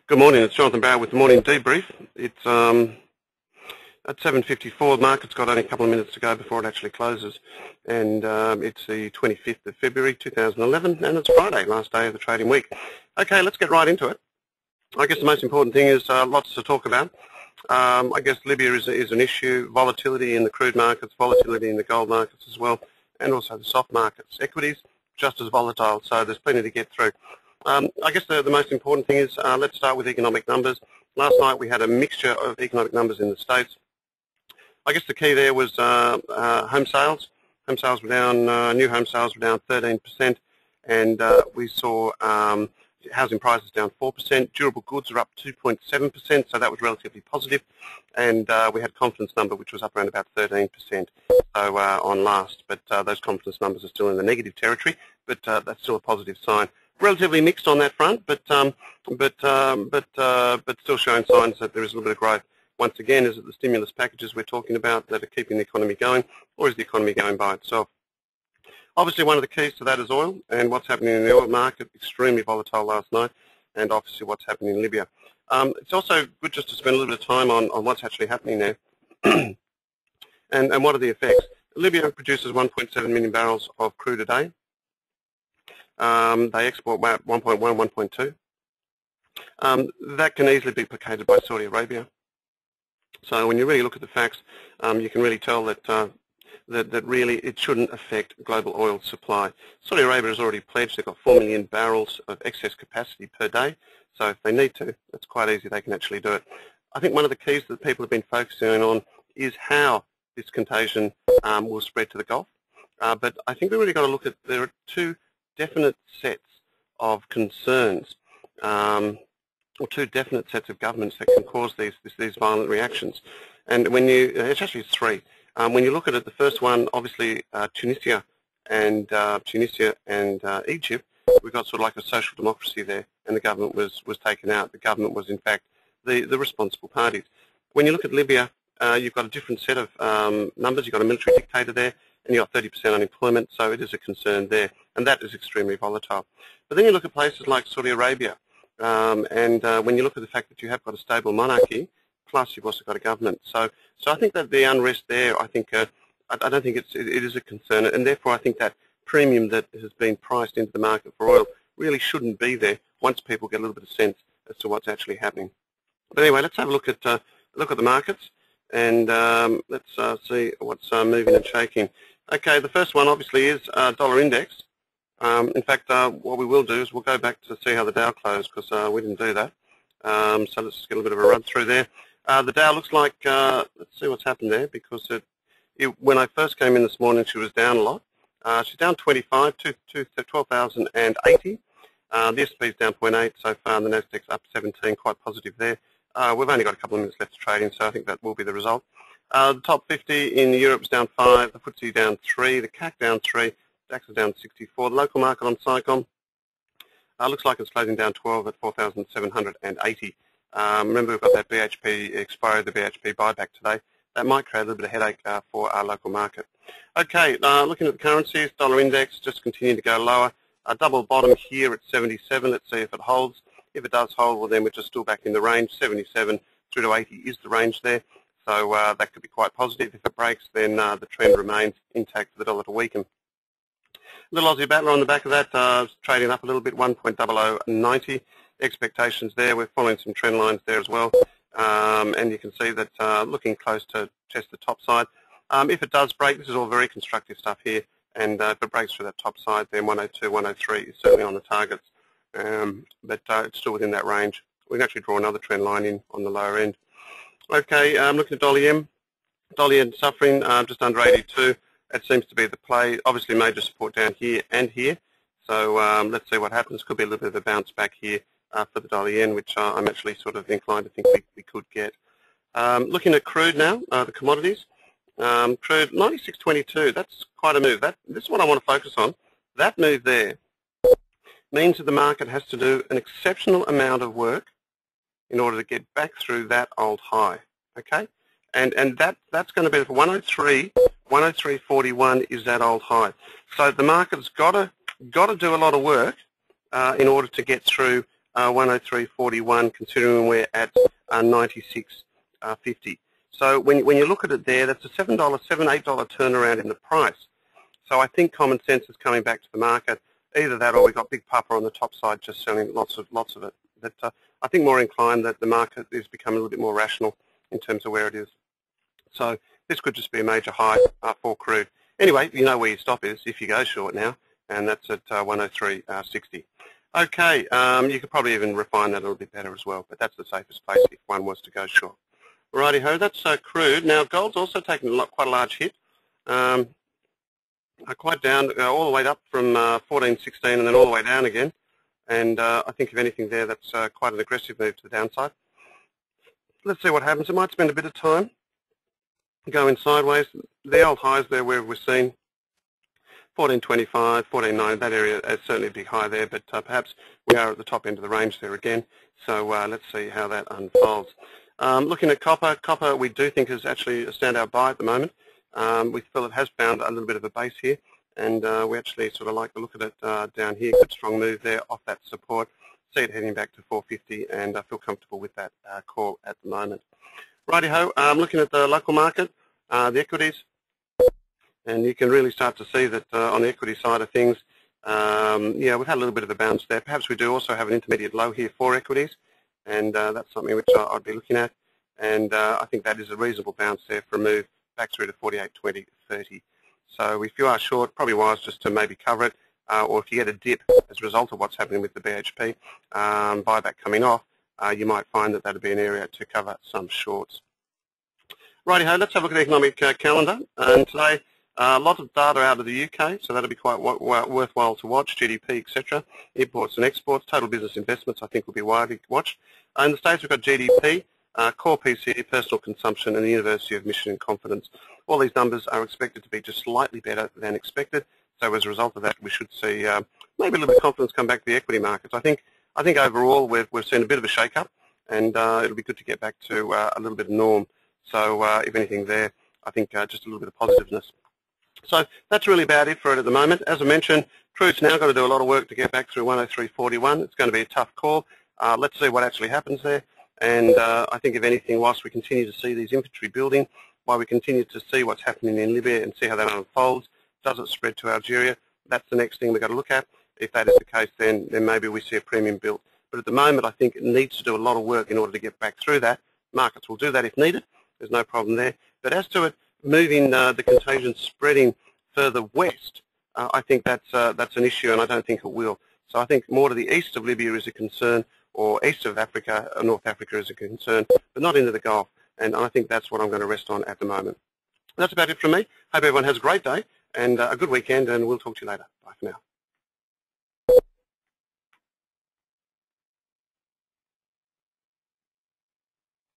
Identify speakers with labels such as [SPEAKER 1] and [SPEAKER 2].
[SPEAKER 1] Good morning, it's Jonathan Barrett with the morning debrief. It's at 7:54. The market's got only a couple of minutes to go before it actually closes, and it's the 25th of February 2011, and it's Friday, last day of the trading week. Okay, let's get right into it. I guess the most important thing is lots to talk about. I guess Libya is an issue, volatility in the crude markets, volatility in the gold markets as well, and also the soft markets. Equities, just as volatile, so there's plenty to get through. I guess the most important thing is, let's start with economic numbers. Last night we had a mixture of economic numbers in the States. I guess the key there was home sales. Home sales were down, new home sales were down 13%, and we saw housing prices down 4%. Durable goods are up 2.7%, so that was relatively positive. And we had confidence number, which was up around about 13%, so on last. But those confidence numbers are still in the negative territory, but that's still a positive sign. Relatively mixed on that front, but still showing signs that there is a little bit of growth. Once again, is it the stimulus packages we're talking about that are keeping the economy going, or is the economy going by itself? Obviously, one of the keys to that is oil, and what's happening in the oil market, extremely volatile last night, and obviously what's happening in Libya. It's also good just to spend a little bit of time on what's actually happening there, and what are the effects. Libya produces 1.7 million barrels of crude a day. They export about 1.1, 1.2. That can easily be placated by Saudi Arabia. So when you really look at the facts, you can really tell that that really it shouldn't affect global oil supply. Saudi Arabia has already pledged they've got 4 million barrels of excess capacity per day. So if they need to, it's quite easy, they can actually do it. I think one of the keys that people have been focusing on is how this contagion will spread to the Gulf. But I think we've really got to look at, there are two definite sets of concerns, or two definite sets of governments that can cause these violent reactions. And when you, it's actually three. When you look at it, the first one, obviously Tunisia and Egypt, we've got sort of like a social democracy there, and the government was taken out. The government was in fact the responsible parties. When you look at Libya, you've got a different set of numbers. You've got a military dictator there, and you've got 30% unemployment, so it is a concern there, and that is extremely volatile. But then you look at places like Saudi Arabia, and when you look at the fact that you have got a stable monarchy, plus you've also got a government. So I think that the unrest there, I think, I don't think it is a concern, and therefore I think that premium that has been priced into the market for oil really shouldn't be there once people get a little bit of sense as to what's actually happening. But anyway, let's have a look at the markets, and let's see what's moving and shaking. Okay, the first one obviously is dollar index. In fact, what we will do is we'll go back to see how the Dow closed, because we didn't do that. So let's just get a little bit of a run through there. The Dow looks like, let's see what's happened there, because when I first came in this morning, she was down a lot. She's down 25 to 12,080. The S&P is down 0.8 so far, and the Nasdaq's up 17, quite positive there. We've only got a couple of minutes left of trading, so I think that will be the result. The top 50 in Europe is down 5, the FTSE down 3, the CAC down 3, DAX is down 64. The local market on Psycom looks like it's closing down 12 at 4,780. Remember, we've got that BHP expiry, the BHP buyback today. That might create a little bit of headache for our local market. Okay, looking at the currencies, dollar index just continuing to go lower. A double bottom here at 77. Let's see if it holds. If it does hold, well then we're just still back in the range. 77 through to 80 is the range there. So that could be quite positive. If it breaks, then the trend remains intact for the dollar to weaken. Little Aussie battler on the back of that, trading up a little bit, 1.0090. Expectations there. We're following some trend lines there as well. And you can see that looking close to test the top side. If it does break, this is all very constructive stuff here, and if it breaks through that top side, then 102, 103 is certainly on the targets. But it's still within that range. We can actually draw another trend line in on the lower end. Okay, looking at dollar yen. Dollar yen suffering just under 82. That seems to be the play. Obviously major support down here and here. So let's see what happens. Could be a little bit of a bounce back here for the dollar yen, which I'm actually sort of inclined to think we could get. Looking at crude now, the commodities. Crude 96.22. That's quite a move. This is what I want to focus on. That move there means that the market has to do an exceptional amount of work in order to get back through that old high. Okay, and that's going to be for 103.41 is that old high. So the market's got to do a lot of work in order to get through 103.41, considering we're at 96.50. So when you look at it there, that's a $7, $8 turnaround in the price. So I think common sense is coming back to the market. Either that, or we've got Big Papa on the top side just selling lots of it. But I think more inclined that the market is becoming a little bit more rational in terms of where it is. So this could just be a major high for crude. Anyway, you know where your stop is if you go short now, and that's at 103.60. Okay, you could probably even refine that a little bit better as well, but that's the safest place if one was to go short. Righty-ho, that's crude. Now, gold's also taken quite a large hit. Quite down, all the way up from 14.16 and then all the way down again. And I think if anything there, that's quite an aggressive move to the downside. Let's see what happens. It might spend a bit of time going sideways. The old highs there where we're seeing 14.25, 14.9, that area is certainly a big high there, but perhaps we are at the top end of the range there again. So let's see how that unfolds. Looking at copper we do think is actually a standout buy at the moment. We feel it has found a little bit of a base here, and we actually sort of like the look at it down here. Good strong move there off that support. See it heading back to 450, and I feel comfortable with that call at the moment. Righty-ho, looking at the local market, the equities, and you can really start to see that on the equity side of things, yeah, we've had a little bit of a bounce there. Perhaps we do also have an intermediate low here for equities, and that's something which I'd be looking at, and I think that is a reasonable bounce there for a move back through to 48.20.30. So if you are short, probably wise just to maybe cover it, or if you get a dip as a result of what's happening with the BHP buyback coming off, you might find that that would be an area to cover some shorts. Righty-ho, let's have a look at the economic calendar. And today, a lot of data out of the UK, so that'll be quite worthwhile to watch, GDP, etc. Imports and exports, total business investments, I think will be widely watched. In the States, we've got GDP, core PCE, personal consumption, and the University of Michigan confidence. All these numbers are expected to be just slightly better than expected. So as a result of that, we should see maybe a little bit of confidence come back to the equity markets. I think overall we've seen a bit of a shake-up, and it'll be good to get back to a little bit of norm. So if anything there, I think just a little bit of positiveness. So that's really about it for it at the moment. As I mentioned, crude's now got to do a lot of work to get back through 103.41. It's going to be a tough call. Let's see what actually happens there. And I think if anything, whilst we continue to see these inventory building, while we continue to see what's happening in Libya and see how that unfolds, does it spread to Algeria? That's the next thing we've got to look at. If that is the case, then maybe we see a premium built. But at the moment, I think it needs to do a lot of work in order to get back through that. Markets will do that if needed. There's no problem there. But as to it moving the contagion spreading further west, I think that's an issue, and I don't think it will. So I think more to the east of Libya is a concern, or east of Africa, or North Africa is a concern, but not into the Gulf. And I think that's what I'm going to rest on at the moment. That's about it from me. Hope everyone has a great day and a good weekend, and we'll talk to you later. Bye for now.